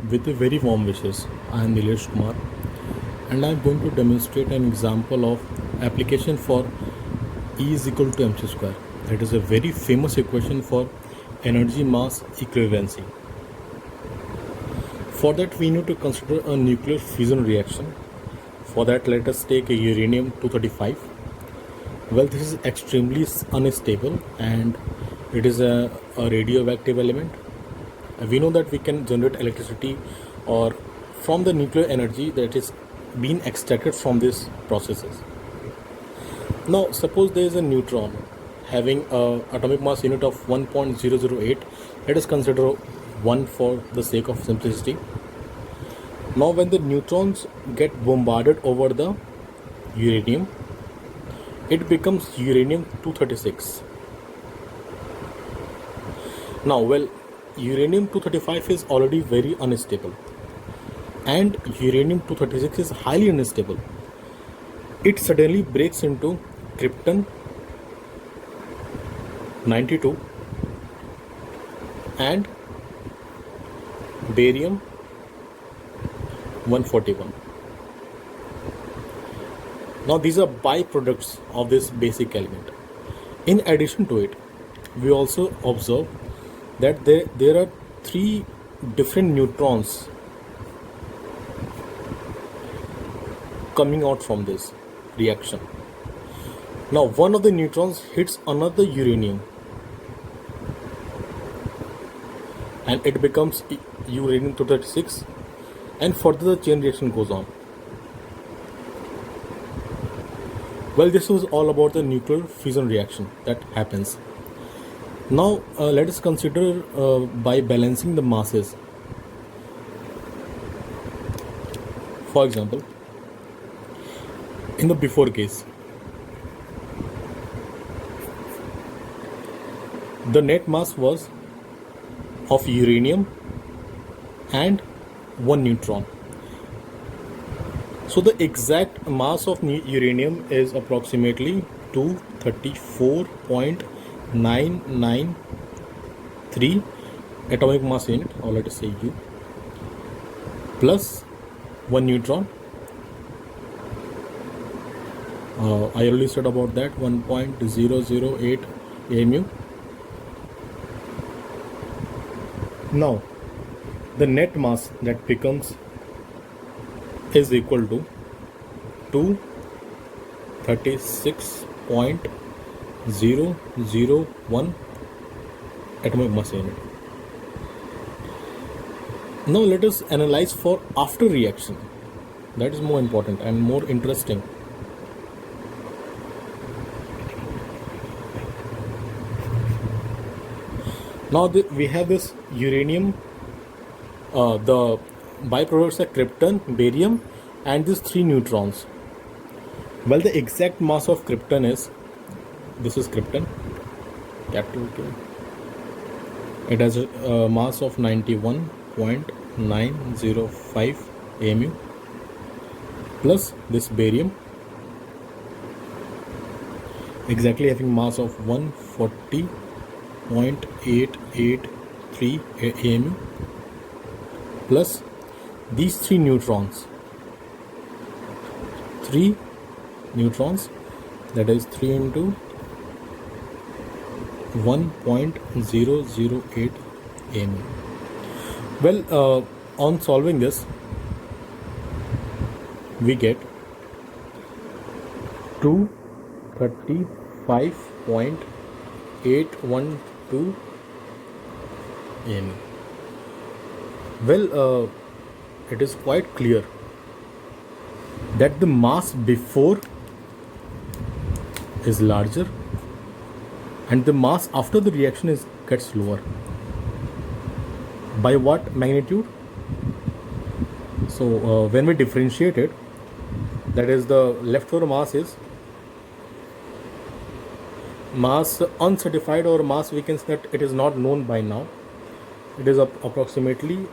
With a very warm wishes. I am Nilesh Kumar and I am going to demonstrate an example of application for E is equal to mc square. That is a very famous equation for energy mass equivalency. For that we need to consider a nuclear fusion reaction. For that let us take a uranium 235. Well, this is extremely unstable and it is a radioactive element. We know that we can generate electricity or from the nuclear energy that is being extracted from these processes. Now suppose there is a neutron having a atomic mass unit of 1.008. Let us consider 1 for the sake of simplicity. Now when the neutrons get bombarded over the uranium, it becomes uranium 236. Now uranium 235 is already very unstable and uranium 236 is highly unstable. It suddenly breaks into krypton 92 and barium 141. Now these are byproducts of this basic element. In addition to it, we also observe that there are 3 different neutrons coming out from this reaction. Now one of the neutrons hits another uranium and it becomes uranium 236 and further the chain reaction goes on. Well, this was all about the nuclear fusion reaction that happens. Now let us consider by balancing the masses. For example, in the before case, the net mass was of uranium and 1 neutron. So the exact mass of uranium is approximately 234.993 atomic mass unit, or let us say U, plus 1 neutron. I already said about that, 1.008 AMU. Now the net mass that becomes is equal to 236.001 atomic mass unit. Now let us analyze for after reaction. That is more important and more interesting. Now we have this uranium, the byproducts are krypton, barium and these 3 neutrons. Well, the exact mass of krypton is, this is krypton, capital K. It has a mass of 91.905 AMU plus this barium exactly having mass of 140.883 AMU plus these 3 neutrons, that is 3 into 1.008 AMU. Well, on solving this, we get 235.812 AMU. Well, it is quite clear that the mass before is larger and the mass after the reaction gets lower. By what magnitude? So when we differentiate it, that is the leftover mass is mass uncertified, or mass we can say that it is not known by now. It is approximately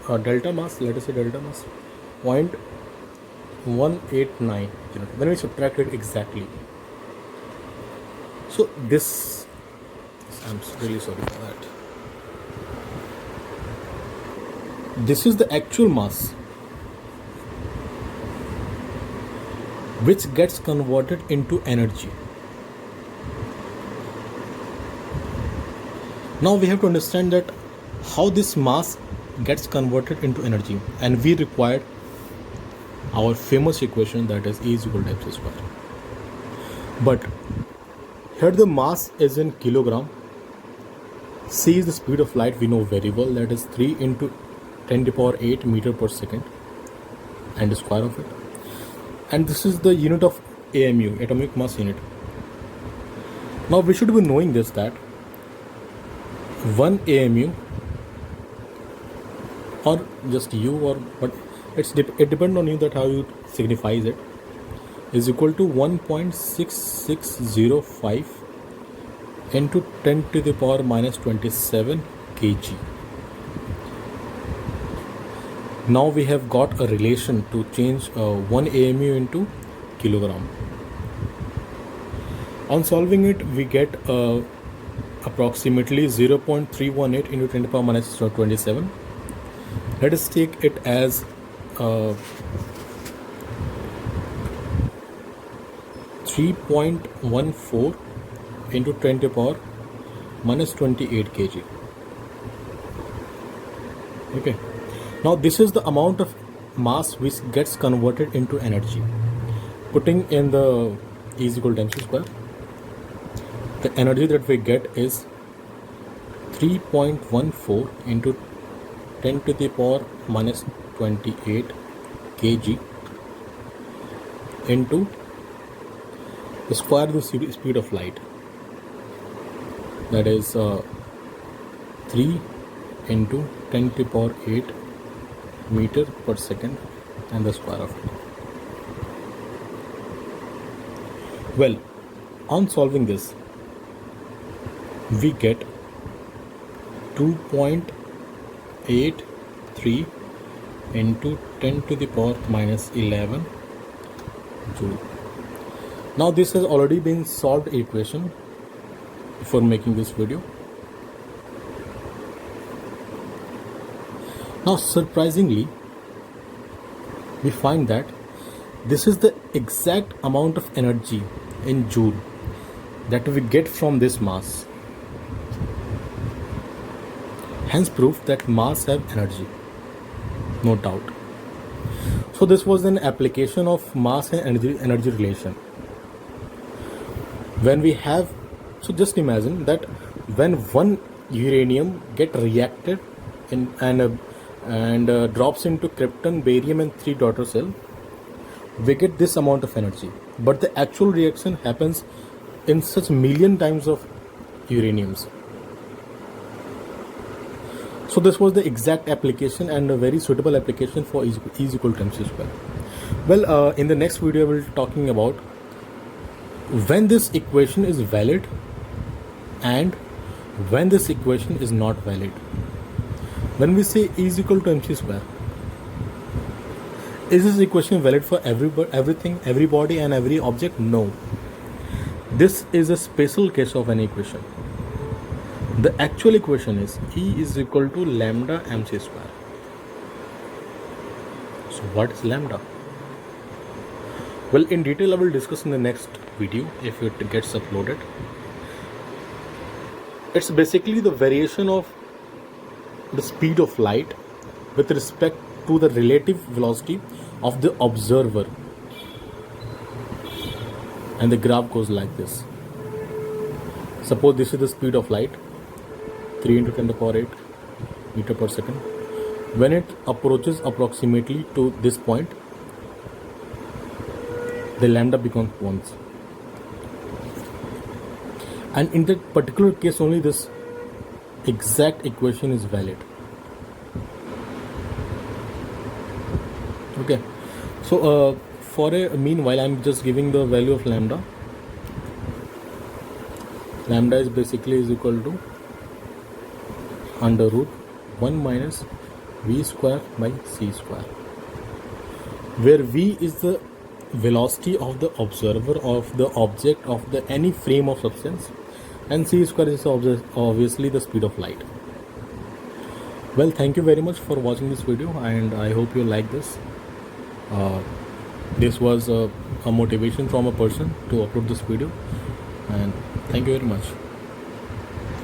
delta mass, let us say delta mass 0.189 when we subtract it exactly. So this, I'm really sorry for that. This is the actual mass which gets converted into energy. Now we have to understand that how this mass gets converted into energy, and we required our famous equation, that is E is equal to mc square. But here the mass is in kilogram, c is the speed of light, we know very well, that is 3 into 10 to the power 8 meter per second, and the square of it. And this is the unit of AMU, atomic mass unit. Now we should be knowing this, that 1 AMU, or just U, or what, it depends on you that how you signifies it, is equal to 1.6605 into 10 to the power minus 27 kg. Now we have got a relation to change 1 AMU into kilogram. On solving it, we get approximately 0.318 into 10 to the power minus 27. Let us take it as 3.14 into 10 to the power minus 28 kg. Okay. Now this is the amount of mass which gets converted into energy. Putting in the E is equal to mc square, the energy that we get is 3.14 into 10 to the power minus 28 kg into the square of the speed of light, that is 3 into 10 to the power 8 meter per second, and the square of it. Well, on solving this, we get 2.83 into 10 to the power minus 11 joule. Now this has already been solved equation before making this video. Now surprisingly, we find that this is the exact amount of energy in joule that we get from this mass. Hence proof that mass have energy, no doubt. So this was an application of mass and energy relation. When we have, so just imagine that when one uranium get reacted in and drops into krypton, barium and 3 daughter cell, we get this amount of energy. But the actual reaction happens in such million times of uraniums. So this was the exact application and a very suitable application for E is equal to mc square. Well, in the next video I will be talking about when this equation is valid and when this equation is not valid. When we say E is equal to mc square, is this equation valid for everything, everybody and every object? No. This is a special case of an equation. The actual equation is E is equal to lambda mc square. So what is lambda? Well, in detail I will discuss in the next video if it gets uploaded. It's basically the variation of the speed of light with respect to the relative velocity of the observer, and the graph goes like this. Suppose this is the speed of light, 3 into 10 to the power 8 meter per second. When it approaches approximately to this point, the lambda becomes 1. And in that particular case only this exact equation is valid. Okay, so for a meanwhile I'm just giving the value of lambda. Lambda is basically is equal to under root 1 minus v square by c square, where v is the velocity of the observer, of the object, of the any frame of substance, and c square is obviously the speed of light. Well, thank you very much for watching this video, and I hope you like this. uh, this was a motivation from a person to upload this video, and thank you very much.